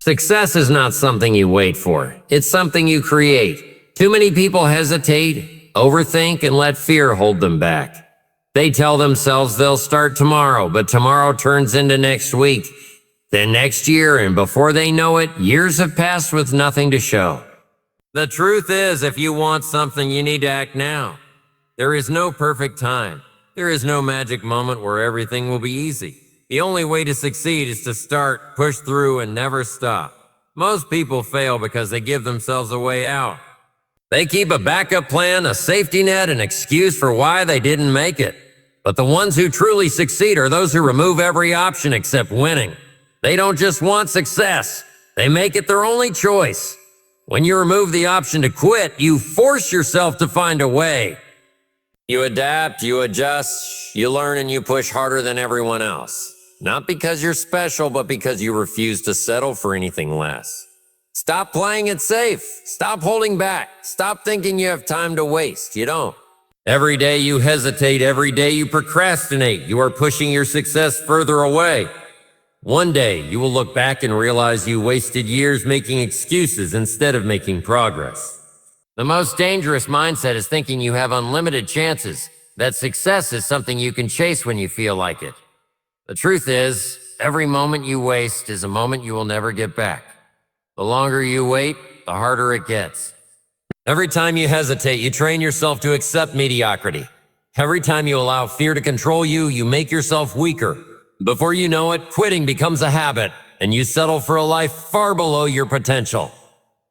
Success is not something you wait for. It's something you create. Too many people hesitate, overthink, and let fear hold them back. They tell themselves they'll start tomorrow, but tomorrow turns into next week, then next year, and before they know it, years have passed with nothing to show. The truth is, if you want something, you need to act now. There is no perfect time. There is no magic moment where everything will be easy. The only way to succeed is to start, push through, and never stop. Most people fail because they give themselves a way out. They keep a backup plan, a safety net, an excuse for why they didn't make it. But the ones who truly succeed are those who remove every option except winning. They don't just want success. They make it their only choice. When you remove the option to quit, you force yourself to find a way. You adapt, you adjust, you learn, and you push harder than everyone else. Not because you're special, but because you refuse to settle for anything less. Stop playing it safe. Stop holding back. Stop thinking you have time to waste. You don't. Every day you hesitate, every day you procrastinate, you are pushing your success further away. One day you will look back and realize you wasted years making excuses instead of making progress. The most dangerous mindset is thinking you have unlimited chances, that success is something you can chase when you feel like it. The truth is, every moment you waste is a moment you will never get back. The longer you wait, the harder it gets. Every time you hesitate, you train yourself to accept mediocrity. Every time you allow fear to control you, you make yourself weaker. Before you know it, quitting becomes a habit, and you settle for a life far below your potential.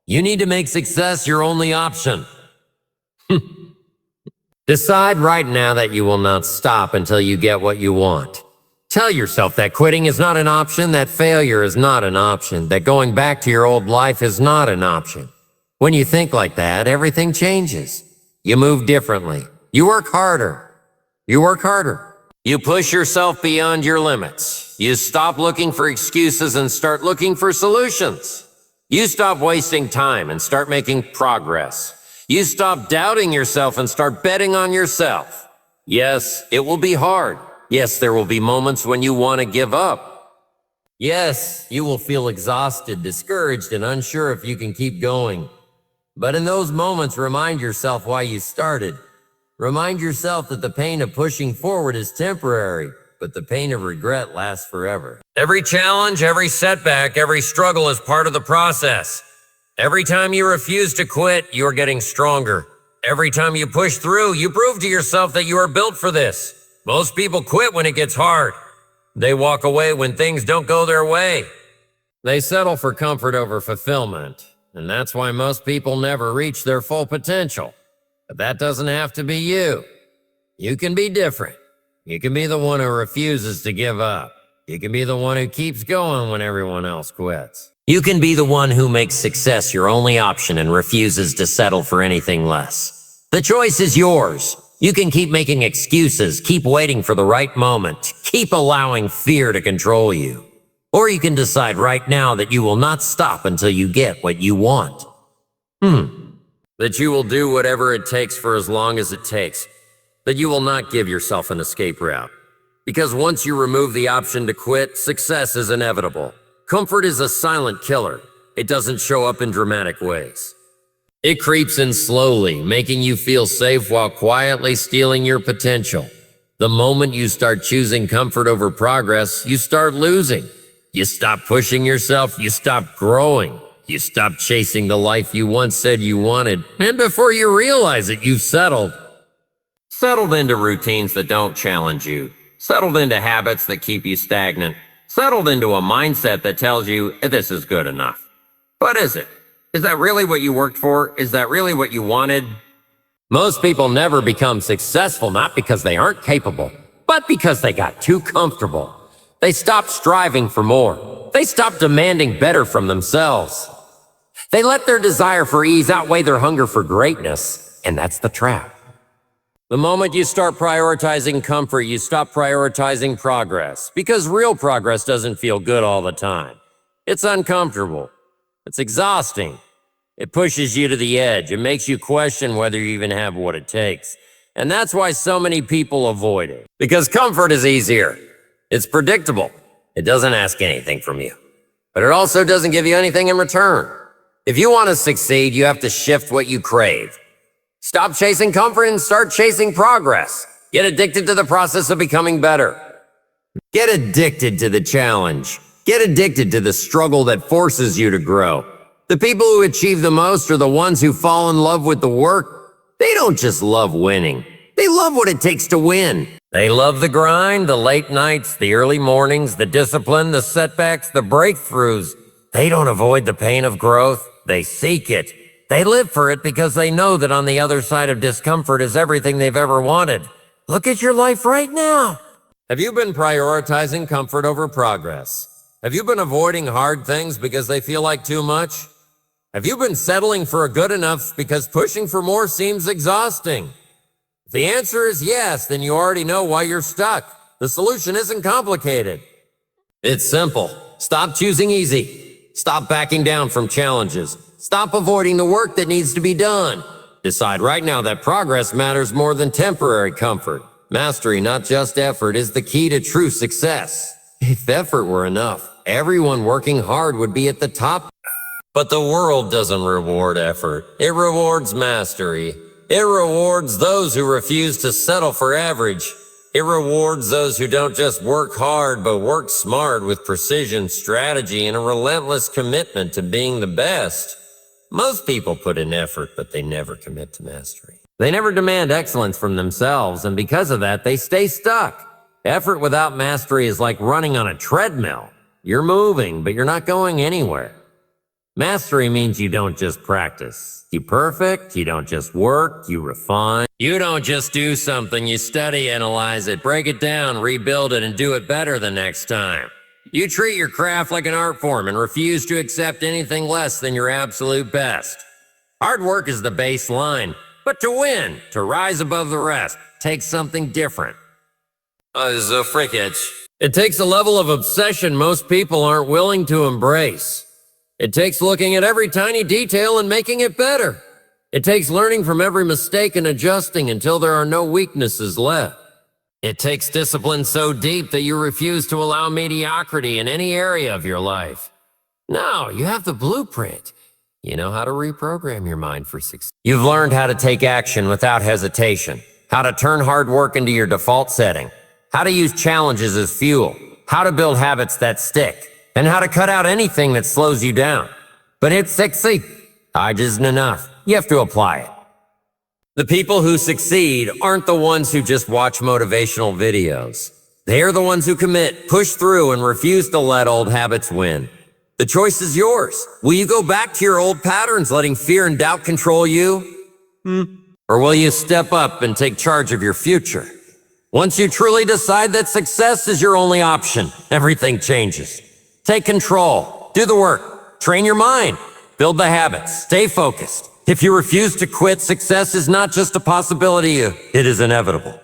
You need to make success your only option. Decide right now that you will not stop until you get what you want. Tell yourself that quitting is not an option, that failure is not an option, that going back to your old life is not an option. When you think like that, everything changes. You move differently. You work harder. You push yourself beyond your limits. You stop looking for excuses and start looking for solutions. You stop wasting time and start making progress. You stop doubting yourself and start betting on yourself. Yes, it will be hard. Yes, there will be moments when you want to give up. Yes, you will feel exhausted, discouraged, and unsure if you can keep going. But in those moments, remind yourself why you started. Remind yourself that the pain of pushing forward is temporary, but the pain of regret lasts forever. Every challenge, every setback, every struggle is part of the process. Every time you refuse to quit, you are getting stronger. Every time you push through, you prove to yourself that you are built for this. Most people quit when it gets hard. They walk away when things don't go their way. They settle for comfort over fulfillment. And that's why most people never reach their full potential. But that doesn't have to be you. You can be different. You can be the one who refuses to give up. You can be the one who keeps going when everyone else quits. You can be the one who makes success your only option and refuses to settle for anything less. The choice is yours. You can keep making excuses, keep waiting for the right moment, keep allowing fear to control you. Or you can decide right now that you will not stop until you get what you want. That you will do whatever it takes for as long as it takes. That you will not give yourself an escape route. Because once you remove the option to quit, success is inevitable. Comfort is a silent killer. It doesn't show up in dramatic ways. It creeps in slowly, making you feel safe while quietly stealing your potential. The moment you start choosing comfort over progress, you start losing. You stop pushing yourself, you stop growing. You stop chasing the life you once said you wanted. And before you realize it, you've settled. Settled into routines that don't challenge you. Settled into habits that keep you stagnant. Settled into a mindset that tells you, this is good enough. But is it? Is that really what you worked for? Is that really what you wanted? Most people never become successful, not because they aren't capable, but because they got too comfortable. They stopped striving for more. They stopped demanding better from themselves. They let their desire for ease outweigh their hunger for greatness, and that's the trap. The moment you start prioritizing comfort, you stop prioritizing progress, because real progress doesn't feel good all the time. It's uncomfortable. It's exhausting. It pushes you to the edge. It makes you question whether you even have what it takes. And that's why so many people avoid it. Because comfort is easier. It's predictable. It doesn't ask anything from you. but it also doesn't give you anything in return. If you want to succeed, you have to shift what you crave. Stop chasing comfort and start chasing progress. Get addicted to the process of becoming better. Get addicted to the challenge. Get addicted to the struggle that forces you to grow. The people who achieve the most are the ones who fall in love with the work. They don't just love winning. They love what it takes to win. They love the grind, the late nights, the early mornings, the discipline, the setbacks, the breakthroughs. They don't avoid the pain of growth. They seek it. They live for it because they know that on the other side of discomfort is everything they've ever wanted. Look at your life right now. Have you been prioritizing comfort over progress? Have you been avoiding hard things because they feel like too much? Have you been settling for a good enough because pushing for more seems exhausting? If the answer is yes, then you already know why you're stuck. The solution isn't complicated. It's simple. Stop choosing easy. Stop backing down from challenges. Stop avoiding the work that needs to be done. Decide right now that progress matters more than temporary comfort. Mastery, not just effort, is the key to true success. If effort were enough, everyone working hard would be at the top. But the world doesn't reward effort. It rewards mastery. It rewards those who refuse to settle for average. It rewards those who don't just work hard, but work smart with precision, strategy, and a relentless commitment to being the best. Most people put in effort, but they never commit to mastery. They never demand excellence from themselves, and because of that, they stay stuck. Effort without mastery is like running on a treadmill. You're moving, but you're not going anywhere. Mastery means you don't just practice. You perfect, you don't just work, you refine. You don't just do something, you study, analyze it, break it down, rebuild it, and do it better the next time. You treat your craft like an art form and refuse to accept anything less than your absolute best. Hard work is the baseline, but to win, to rise above the rest, takes something different. It takes a level of obsession most people aren't willing to embrace. It takes looking at every tiny detail and making it better. It takes learning from every mistake and adjusting until there are no weaknesses left. It takes discipline so deep that you refuse to allow mediocrity in any area of your life. No, you have the blueprint. You know how to reprogram your mind for success. You've learned how to take action without hesitation, how to turn hard work into your default setting, how to use challenges as fuel, how to build habits that stick, and how to cut out anything that slows you down. But it's sexy. Hard isn't enough. You have to apply it. The people who succeed aren't the ones who just watch motivational videos. They're the ones who commit, push through, and refuse to let old habits win. The choice is yours. Will you go back to your old patterns, letting fear and doubt control you? Or will you step up and take charge of your future? Once you truly decide that success is your only option, everything changes. Take control, do the work, train your mind, build the habits, stay focused. If you refuse to quit, success is not just a possibility, it is inevitable.